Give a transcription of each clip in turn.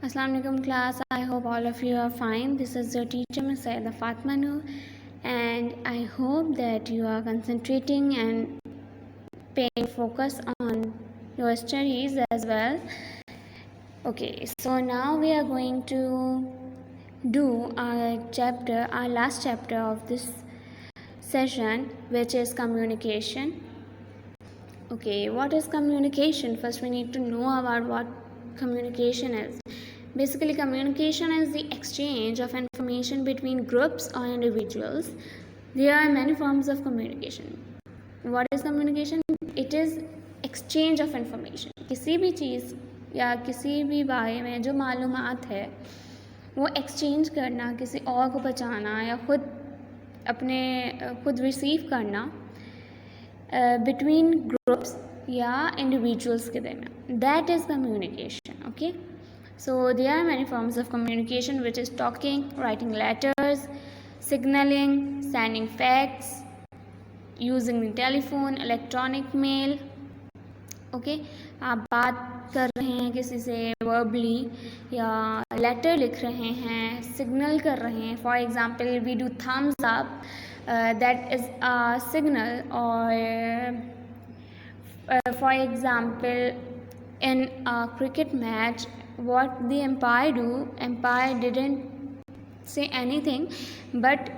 Assalamu alaikum class. I hope all of you are fine. This is your teacher Ms. Saida Fatma Noor, and I hope that you are concentrating and paying focus on your studies as well. Okay, so now we are going to do our last chapter of this session, which is communication. Okay, what is communication? First we need to know about what communication is. Basically, communication is the exchange of information between groups or individuals. There are many forms of communication. What is communication? It is exchange of information. किसी भी चीज़ या किसी भी बारे में जो मालूमात है वो एक्सचेंज करना, किसी और को पहुँचाना या खुद रिसीव करना बिटवीन ग्रुप्स या इंडिविजुअल्स के दरमियान, that is communication. Okay, so there are many forms of communication, which is talking, writing letters, signaling, sending fax, using the telephone, electronic mail. Okay, आप बात कर रहे हैं किसी से वर्बली या लेटर लिख रहे हैं, सिग्नल कर रहे हैं. For example we do thumbs up, that is a signal. और for example in a cricket match, what the umpire didn't say anything, but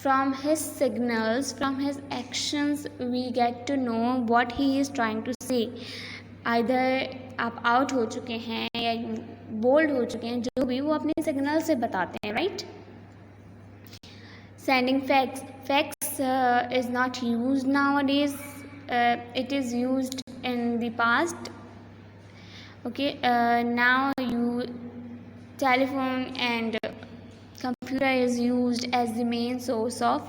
from his signals, from his actions, we get to know what he is trying to say. either आप out हो चुके हैं या bold हो चुके हैं, जो भी वो अपने सिग्नल से बताते हैं, right. Sending fax is not used nowadays. It is used in the past. Okay, now telephone and computer is used as the main source of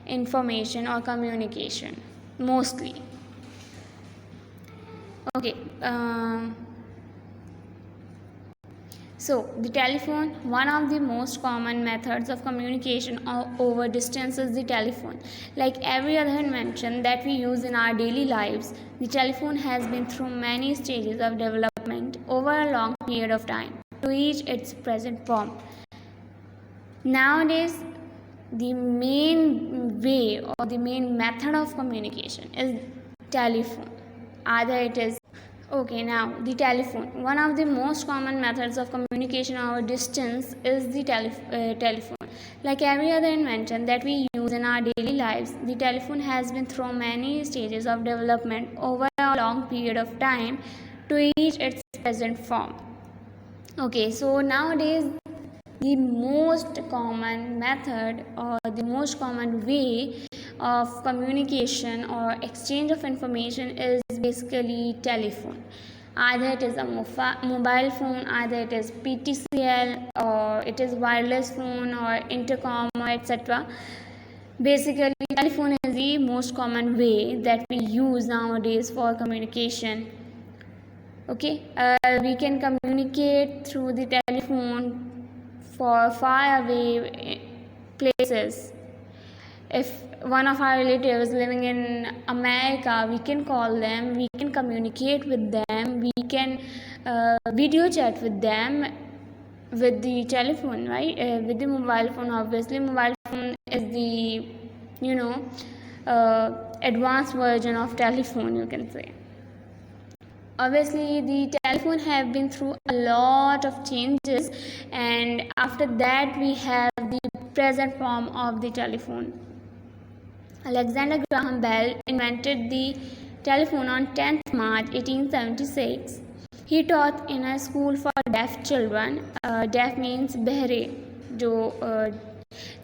information or communication mostly. Okay, so the telephone, one of the most common methods of communication over distance is the telephone. Like every other invention that we use in our daily lives, the telephone has been through many stages of development over a long period of time to reach its present form. Nowadays, the main way or the main method of communication is telephone. Either it is okay, now the telephone. One of the most common methods of communication over distance is the telephone. Like every other invention that we use in our daily lives, the telephone has been through many stages of development over a long period of time to reach its present form. Okay, so nowadays the most common method or the most common way of communication or exchange of information is basically telephone. Either it is a mobile phone, either it is PTCL, or it is wireless phone or intercom or etc. Basically, telephone is the most common way that we use nowadays for communication. Okay, we can communicate through the telephone for far away places. If one of our relatives living in America, we can call them, we can communicate with them, we can video chat with them with the telephone, right? With the mobile phone. Obviously mobile phone is the advanced version of telephone, you can say. Obviously the telephone have been through a lot of changes, and after that we have the present form of the telephone. Alexander Graham Bell invented the telephone on 10th March 1876. He taught in a school for deaf children. Deaf means बहरे, जो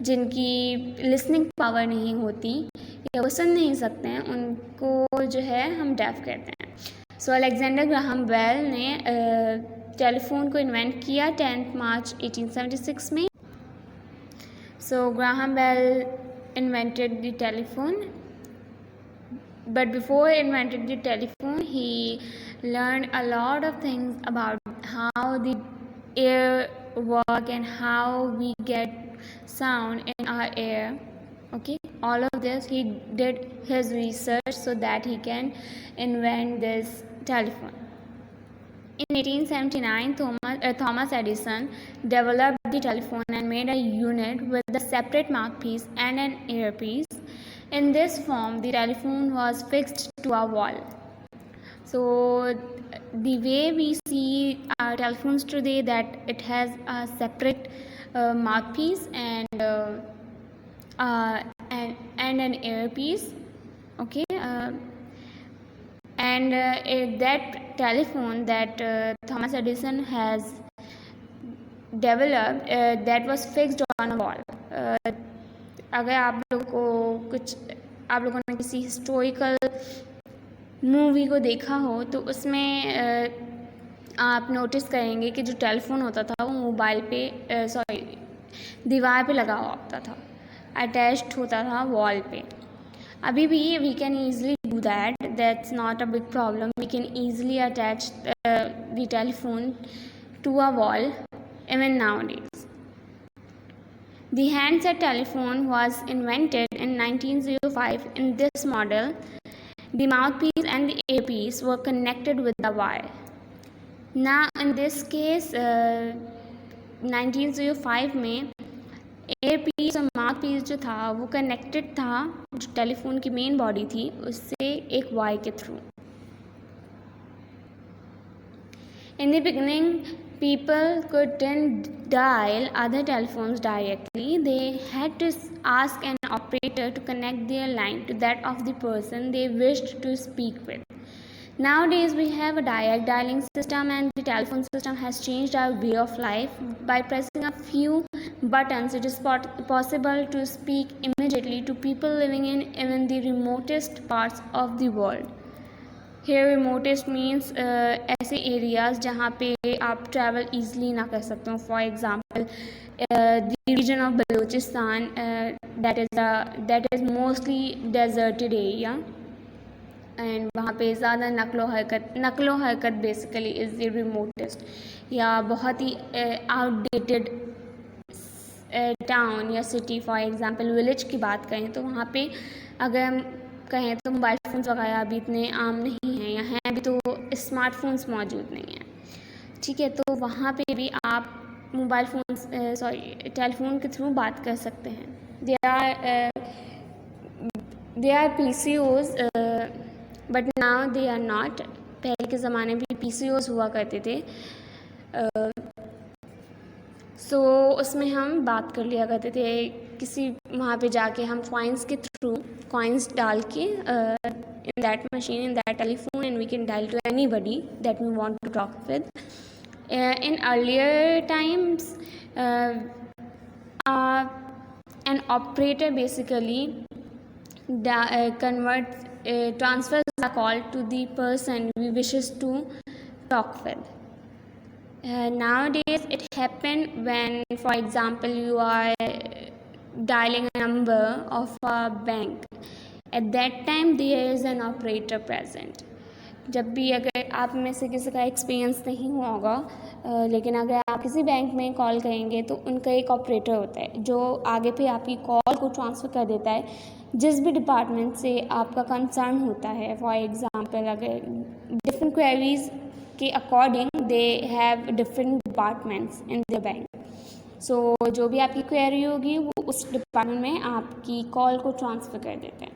जिनकी listening power नहीं होती या वो सुन नहीं सकते हैं, उनको जो है हम डेफ कहते हैं. सो अलेक्जेंडर ग्राहम बेल ने टेलीफोन को इन्वेंट किया 10th March 1876 में. So Graham Bell invented the telephone, but before he invented the telephone, he learned a lot of things about how the air work and how we get sound in our air. Okay, all of this he did his research so that he can invent this telephone. In 1879, Thomas Edison developed the telephone and made a unit with a separate mouthpiece and an earpiece. In this form, the telephone was fixed to a wall. So the way we see our telephones today, that it has a separate mouthpiece and an earpiece. Okay. That telephone that Thomas Edison has developed, that was fixed on a wall. अगर आप लोगों ने किसी historical movie को देखा हो तो उसमें आप नोटिस करेंगे कि जो टेलीफोन होता था वो मोबाइल पे दीवार पे लगा हुआ होता था, अटैच्ड होता था वॉल पे. अभी भी we can easily do that. That's not a big problem. We can easily attach the telephone to a wall even nowadays. The handset telephone was invented in 1905. In this model, the mouthpiece and the earpiece were connected with the wire. Now in this case, 1905 में earpiece और mouthpiece जो था वो connected था जो telephone की main body थी उससे एक वायर के through. In the beginning, people couldn't dial other telephones directly. They had to ask an operator to connect their line to that of the person they wished to speak with. Nowadays, we have a direct dialing system, and the telephone system has changed our way of life. By pressing a few buttons, it is possible to speak immediately to people living in even the remotest parts of the world. Here remotest means ऐसे areas जहाँ पे आप travel easily ना कर सकते हो. For example, the region of Balochistan, that is mostly deserted area, and वहाँ पे ज़्यादा नकलो हरकत बेसिकली इज़ द रिमोटेस्ट, या बहुत ही आउटडेटेड टाउन या सिटी. फॉर एग्जांपल विलेज की बात करें तो वहाँ पे अगर हम कहें तो मोबाइल फ़ोन्स वगैरह अभी इतने आम नहीं हैं, या हैं अभी तो स्मार्टफोन्स मौजूद नहीं हैं. ठीक है, तो वहाँ पे भी आप मोबाइल फ़ोन्स टेलीफोन के थ्रू बात कर सकते हैं. They are PCOs, but now they are not. पहले के ज़माने में PCOs हुआ करते थे. सो उसमें हम बात कर लिया करते थे. किसी वहाँ पे जाके हम कॉइन्स के थ्रू कॉइन्स डाल के in that machine, in that telephone, and we can dial to anybody that we want to talk with. In earlier times, an operator basically transfers the call to the person we wishes to talk with. Nowadays, it happen when, for example, you are dialing a number of a bank. At that time, there is an operator present. जब भी अगर आप में से किसी का experience नहीं हुआ होगा, लेकिन अगर आप किसी बैंक में कॉल करेंगे तो उनका एक ऑपरेटर होता है जो आगे पे आपकी कॉल को ट्रांसफ़र कर देता है जिस भी डिपार्टमेंट से आपका कंसर्न होता है. फॉर एग्ज़ाम्पल, अगर डिफरेंट क्वेरीज के according they have different departments in the bank. So जो भी आपकी क्वेरी होगी वो उस डिपार्टमेंट में आपकी कॉल को ट्रांसफ़र कर देते हैं.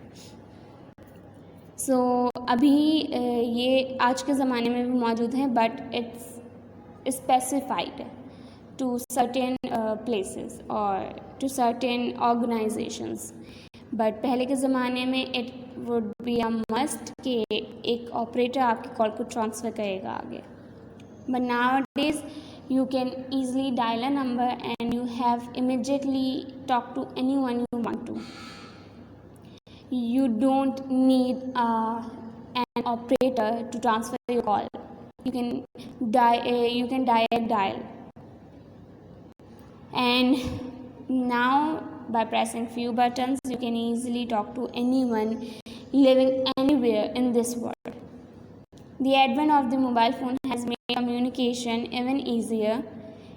सो अभी ये आज के ज़माने में भी मौजूद हैं, but it's specified to certain places और टू सर्टेन ऑर्गेनाइजेशंस. बट पहले के ज़माने में it would be a must कि एक ऑपरेटर आपकी कॉल को ट्रांसफ़र करेगा आगे. But nowadays you can easily dial a number and you have immediately talk to anyone you want to. You don't need an operator to transfer your call. You can direct dial. And now by pressing few buttons you can easily talk to anyone living anywhere in this world. The advent of the mobile phone has made communication even easier.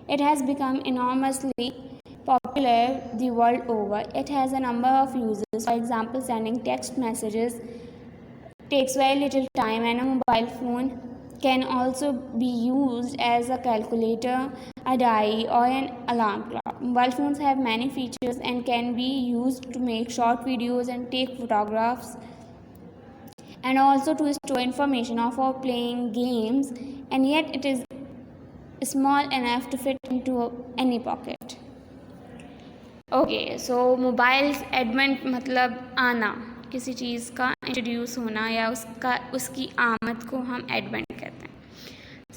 It has become enormously popular the world over. It has a number of uses. For example, sending text messages takes very little time, and a mobile phone can also be used as a calculator, a diary, or an alarm clock. Mobile phones have many features and can be used to make short videos and take photographs, and also to store information or for playing games, and yet it is small enough to fit into any pocket. Okay, so mobiles advent मतलब आना, किसी चीज़ का introduce होना या उसकी आमद को हम एडवेंट कहते हैं.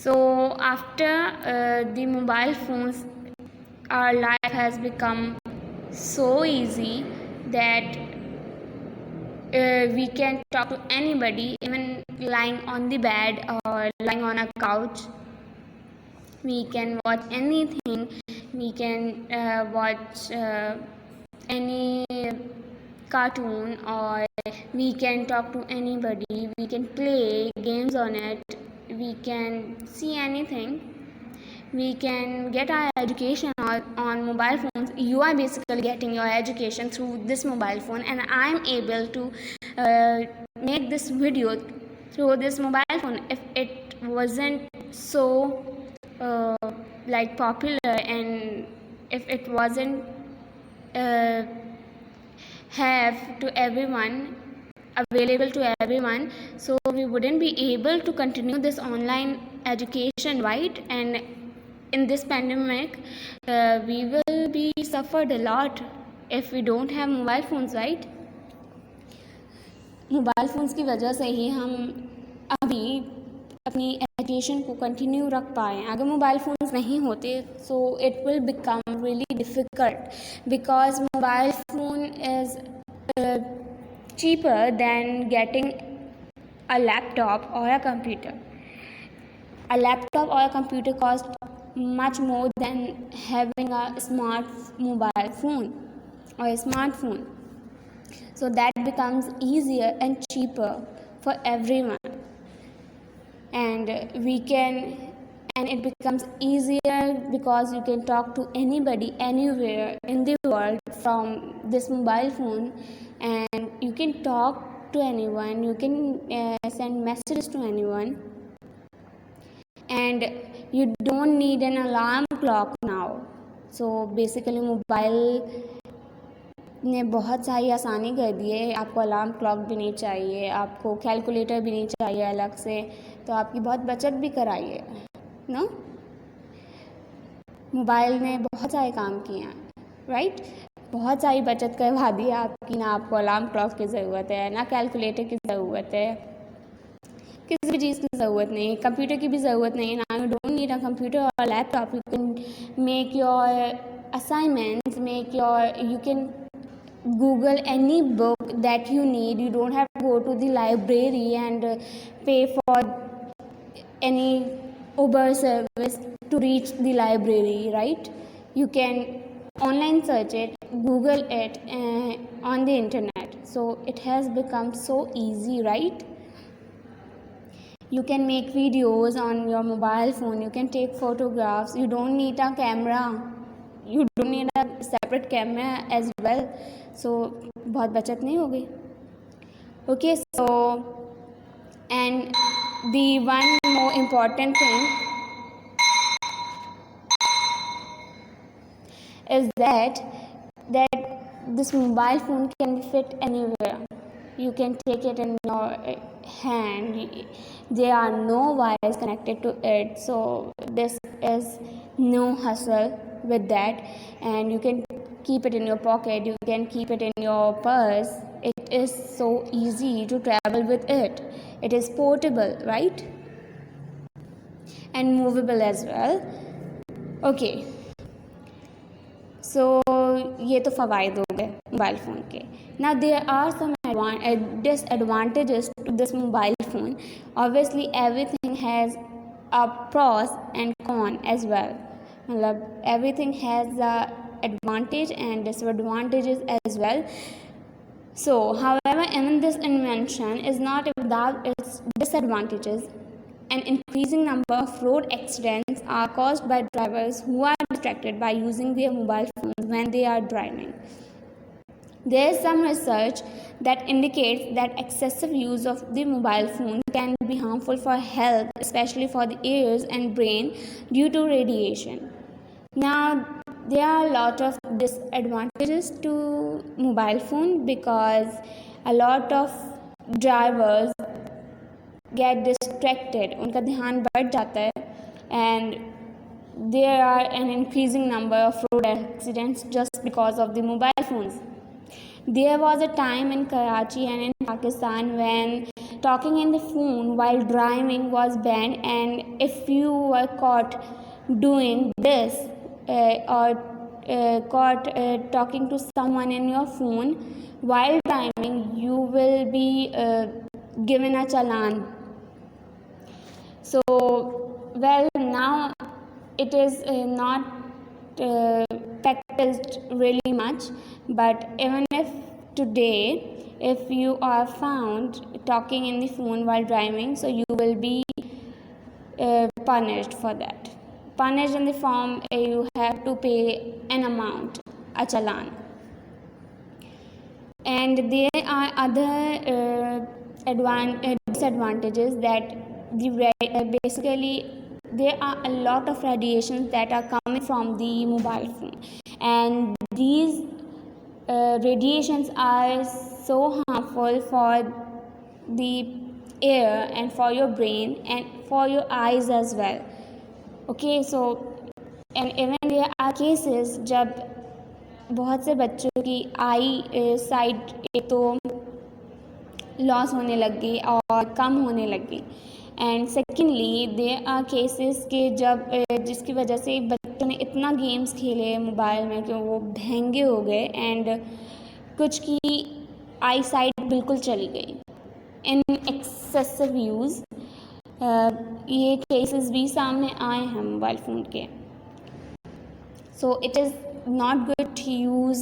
So after the mobile phones our life has become so easy that we can talk to anybody, even lying on the bed or lying on a couch. We can watch anything. We can watch any cartoon, or we can talk to anybody. We can play games on it. We can see anything. We can get our education on mobile phones. You are basically getting your education through this mobile phone, and I am able to make this video through this mobile phone. If it wasn't so like popular, and if it wasn't have to everyone, available to everyone, so we wouldn't be able to continue this online education, right? And in this pandemic, we will be suffered a lot if we don't have mobile phones, right? Mobile phones की वजह से ही हम अभी अपनी education को continue रख पाएँ. अगर मोबाइल फ़ोन्स नहीं होते so it will become really difficult, because mobile phone is cheaper than getting a laptop or a computer. A laptop or a computer costs much more than having a smart mobile phone or a smartphone. So that becomes easier and cheaper for everyone, and it becomes easier because you can talk to anybody anywhere in the world from this mobile phone, and you can talk to anyone, you can send messages to anyone, and you don't need an alarm clock now. So basically mobile ने बहुत सारी आसानी कर दी है. आपको alarm clock भी नहीं चाहिए, आपको कैलकुलेटर भी नहीं चाहिए अलग से, तो आपकी बहुत बचत भी कराई है ना. मोबाइल ने बहुत सारे काम किए हैं, राइट? बहुत सारी बचत करवा दी है आपकी. ना आपको अलार्म क्लॉक की ज़रूरत है, ना कैलकुलेटर की ज़रूरत है, किसी भी चीज़ की ज़रूरत नहीं, कंप्यूटर की भी ज़रूरत नहीं. ना you don't need a computer और laptop. You can make your assignments, you can Google any book that you need. You don't have to go to the library and pay for any Uber service to reach the library, right? You can online search it, Google it on the internet. So it has become so easy, right? You can make videos on your mobile phone. You can take photographs. You don't need a camera. You don't need a separate camera as well. So बहुत बचत नहीं होगी. Okay, so and the one more important thing is that this mobile phone can fit anywhere. You can take it in your hand. There are no wires connected to it, so this is no hassle with that, and you can keep it in your pocket, you can keep it in your purse. It is so easy to travel with it. It is portable, right? And movable as well. Okay, so ये तो फ़वाइद हो गए mobile phone के. Now there are some disadvantages to this mobile phone. Obviously everything has a pros and con as well. मतलब everything has the advantage and disadvantages as well. So however, even this invention is not without its disadvantages. An increasing number of road accidents are caused by drivers who are distracted by using their mobile phones when they are driving. There is some research that indicates that excessive use of the mobile phone can be harmful for health, especially for the ears and brain due to radiation. Now, there are a lot of disadvantages to mobile phone because a lot of drivers get distracted, उनका ध्यान बढ़ जाता है, and there are an increasing number of road accidents just because of the mobile phones. There was a time in Karachi and in Pakistan when talking in the phone while driving was banned, and if you were caught doing this or caught talking to someone in your phone while driving, you will be given a challan. So, well, now it is not practiced really much, but even if today, if you are found talking in the phone while driving, so you will be punished for that. Punished in the form you have to pay an amount, a challan. And there are other disadvantages that basically there are a lot of radiations that are coming from the mobile phone, and these radiations are so harmful for the air and for your brain and for your eyes as well. Okay, so and even there are cases जब बहुत से बच्चों की आई site एक तो loss होने लग गई और कम होने लग गई, and secondly there are cases के जब जिसकी वजह से बच्चों ने इतना गेम्स खेले मोबाइल में कि वो महंगे हो गए एंड कुछ की आई साइट बिल्कुल चली गई इन एक्सेसिव यूज़. ये केसेस भी सामने आए हैं मोबाइल फ़ोन के. So it is not good to use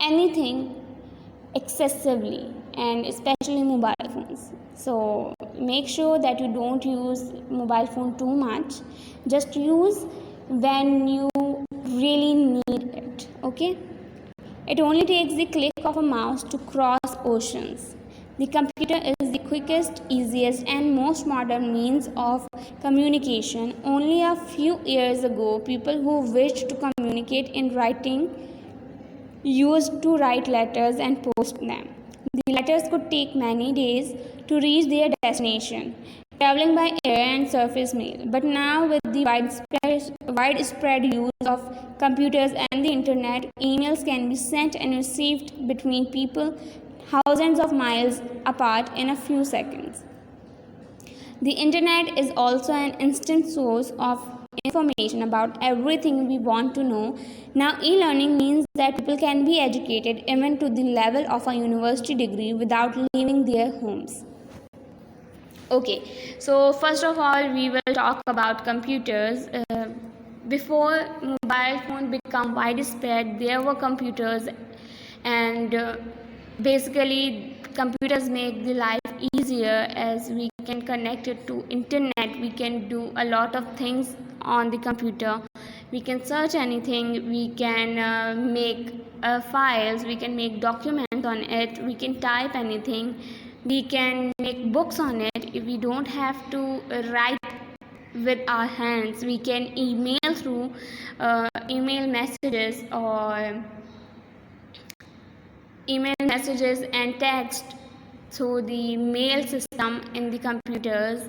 anything excessively, and especially mobile phones. So make sure that you don't use mobile phone too much. Just use when you really need it. Okay, it only takes the click of a mouse to cross oceans. The computer is the quickest, easiest and most modern means of communication. Only a few years ago, people who wished to communicate in writing used to write letters and post them. The letters could take many days to reach their destination, traveling by air and surface mail. But now, with the widespread use of computers and the internet, emails can be sent and received between people thousands of miles apart in a few seconds. The internet is also an instant source of information about everything we want to know. Now, e-learning means that people can be educated even to the level of a university degree without leaving their homes. Okay, so first of all, we will talk about computers. Before mobile phone become widespread, there were computers, and basically computers make the life easier as we can connect it to internet. We can do a lot of things on the computer. We can search anything, we can make files, we can make documents on it, we can type anything, we can make books on it. If we don't have to write with our hands, we can email through email messages and text through the mail system in the computers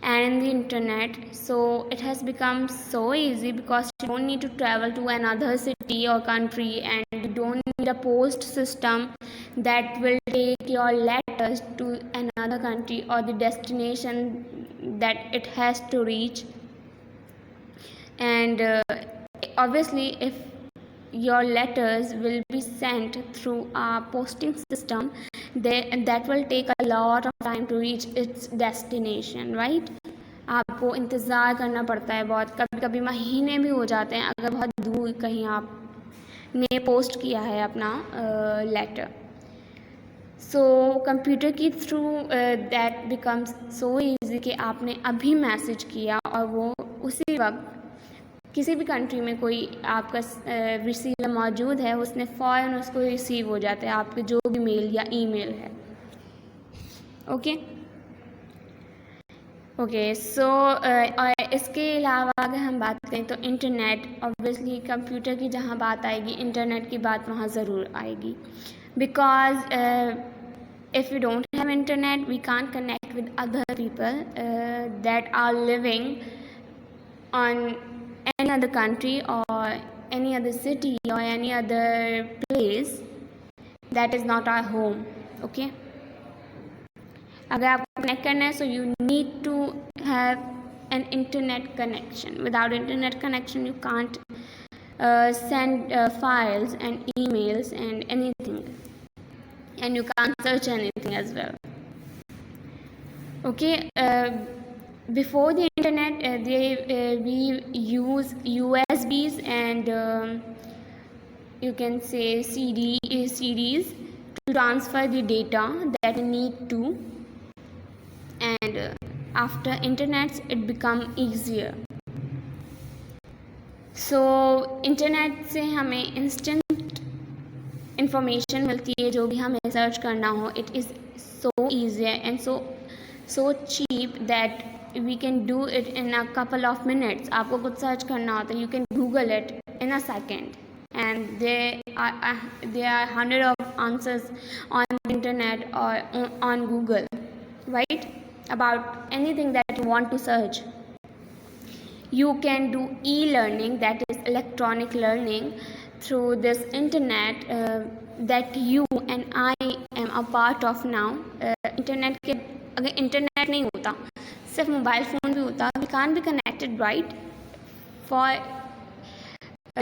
and in the internet. So it has become so easy because you don't need to travel to another city or country, and you don't need a post system that will take your letters to another country or the destination that it has to reach. And obviously, if your letters will be sent through a posting system, that will take a lot of time to reach its destination, right? आपको इंतज़ार करना पड़ता है बहुत, कभी कभी महीने भी हो जाते हैं अगर बहुत दूर कहीं आपने पोस्ट किया है अपना लेटर. सो कंप्यूटर की through that becomes so easy कि आपने अभी मैसेज किया और वो उसी वक्त किसी भी कंट्री में कोई आपका रिसीवर मौजूद है, उसने फ़ौरन उसको रिसीव हो जाता है आपके जो भी मेल या ईमेल है. ओके ओके सो और इसके अलावा अगर हम बात करें तो इंटरनेट, ऑब्वियसली कंप्यूटर की जहाँ बात आएगी इंटरनेट की बात वहाँ ज़रूर आएगी. Because if we don't have internet, we can't connect with other people that are living on any other country or any other city or any other place that is not our home. Okay, अगर आपको connect करना है, so you need to have an internet connection. Without internet connection you can't send files and emails and anything, and you can't search anything as well. Okay, before the internet we use USBs and you can say CDs to transfer the data that we need to, and after internet it become easier. So internet से हमें instant information मिलती है, जो भी हमें search करना हो. It is so easier and so cheap that we can do it in a couple of minutes. आपको कुछ सर्च करना होता है, you can Google it in a second, and there are hundred of answers on the internet or on Google, right, about anything that you want to search. You can do e-learning, that is electronic learning, through this internet that you and I am a part of now. Internet के अगर internet नहीं होता, सिर्फ mobile phone भी होता, we can't be connected, right? For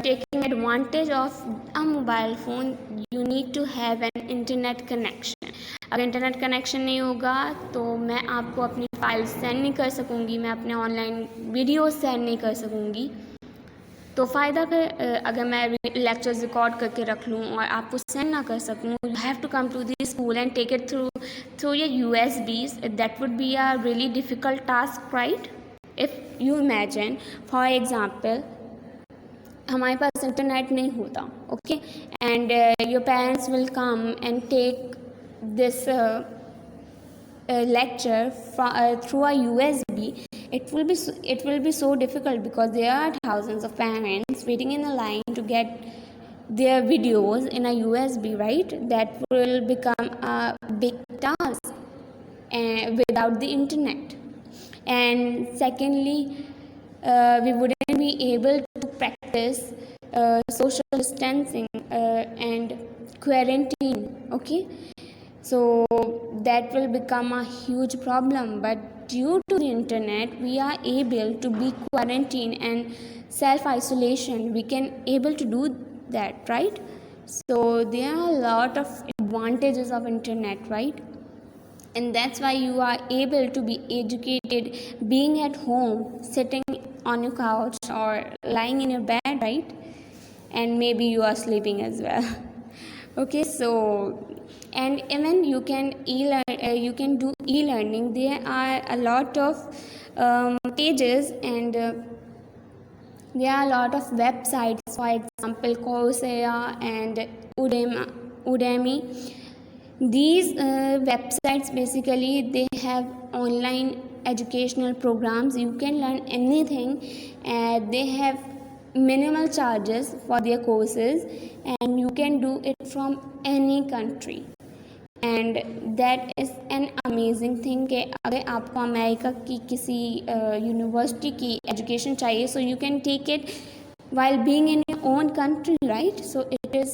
taking advantage of a mobile phone you need to have an internet connection. अगर internet connection नहीं होगा तो मैं आपको अपनी फाइल सेंड नहीं कर सकूँगी, मैं अपने ऑनलाइन वीडियो सेंड नहीं कर सकूँगी. तो फ़ायदा फिर अगर मैं लेक्चर्स रिकॉर्ड करके रख लूँ और आपको सेंड ना कर सकूँ, you have to come to the school and take it through your USBs. That would be a really difficult task, right? If you imagine for example हमारे पास इंटरनेट नहीं होता, okay, and your parents will come and take this lecture through a USB. It will be so difficult because there are thousands of parents waiting in a line to get their videos in a USB, right? That will become a big task without the internet. And secondly, we wouldn't be able to practice social distancing and quarantine, okay? So that will become a huge problem, but due to the internet we are able to be quarantined and self-isolation. We can able to do that, right? So there are a lot of advantages of internet, right? And that's why you are able to be educated being at home, sitting on your couch or lying in your bed, right? And maybe you are sleeping as well. Okay, so and even you can you can do e-learning. There are a lot of pages and there are a lot of websites, for example Coursera and Udemy. These websites basically they have online educational programs. You can learn anything, and they have minimal charges for their courses, and you can do it from any country. And that is an amazing thing कि अगर आपको America की किसी university की education चाहिए, so you can take it while being in your own country, right? So it is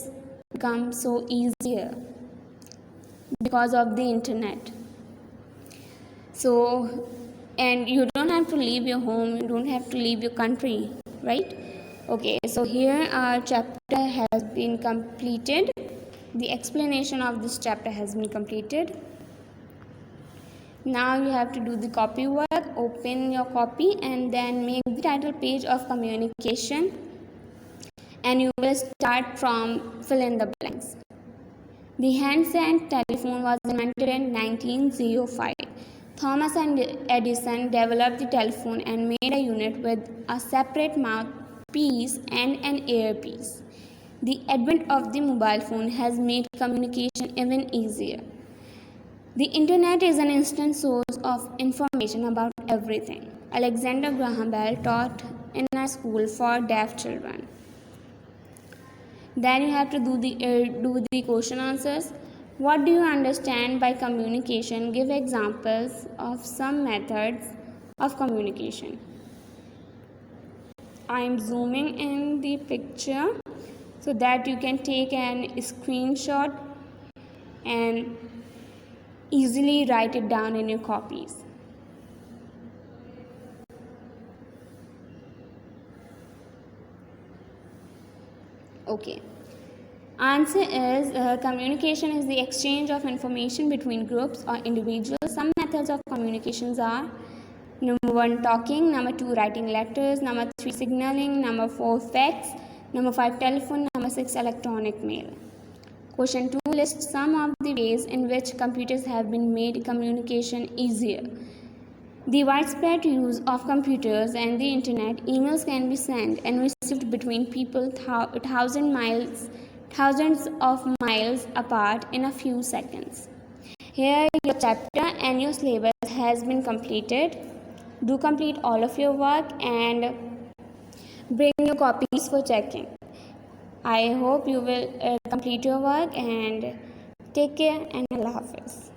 become so easier because of the internet. So and you don't have to leave your home, you don't have to leave your country, right? Okay, so here our chapter has been completed. The explanation of this chapter has been completed. Now you have to do the copy work. Open your copy and then make the title page of communication, and you will start from fill in the blanks. The handset telephone was invented in 1905. Thomas Edison developed the telephone and made a unit with a separate mouth peace and an earpiece. The advent of the mobile phone has made communication even easier. The internet is an instant source of information about everything. Alexander Graham Bell taught in a school for deaf children. Then you have to do the question answers. What do you understand by communication? Give examples of some methods of communication. I am zooming in the picture so that you can take an screenshot and easily write it down in your copies. Okay. Answer is communication is the exchange of information between groups or individuals. Some methods of communications are: number 1, talking; number 2, writing letters; number 3, signaling; number 4, fax; number 5, telephone; number 6, electronic mail. Question 2 lists some of the ways in which computers have been made communication easier. The widespread use of computers and the internet, emails can be sent and received between people thousands of miles apart in a few seconds. Here your chapter and your syllabus has been completed. Do complete all of your work and bring your copies for checking. I hope you will complete your work, and take care and Allah Hafiz.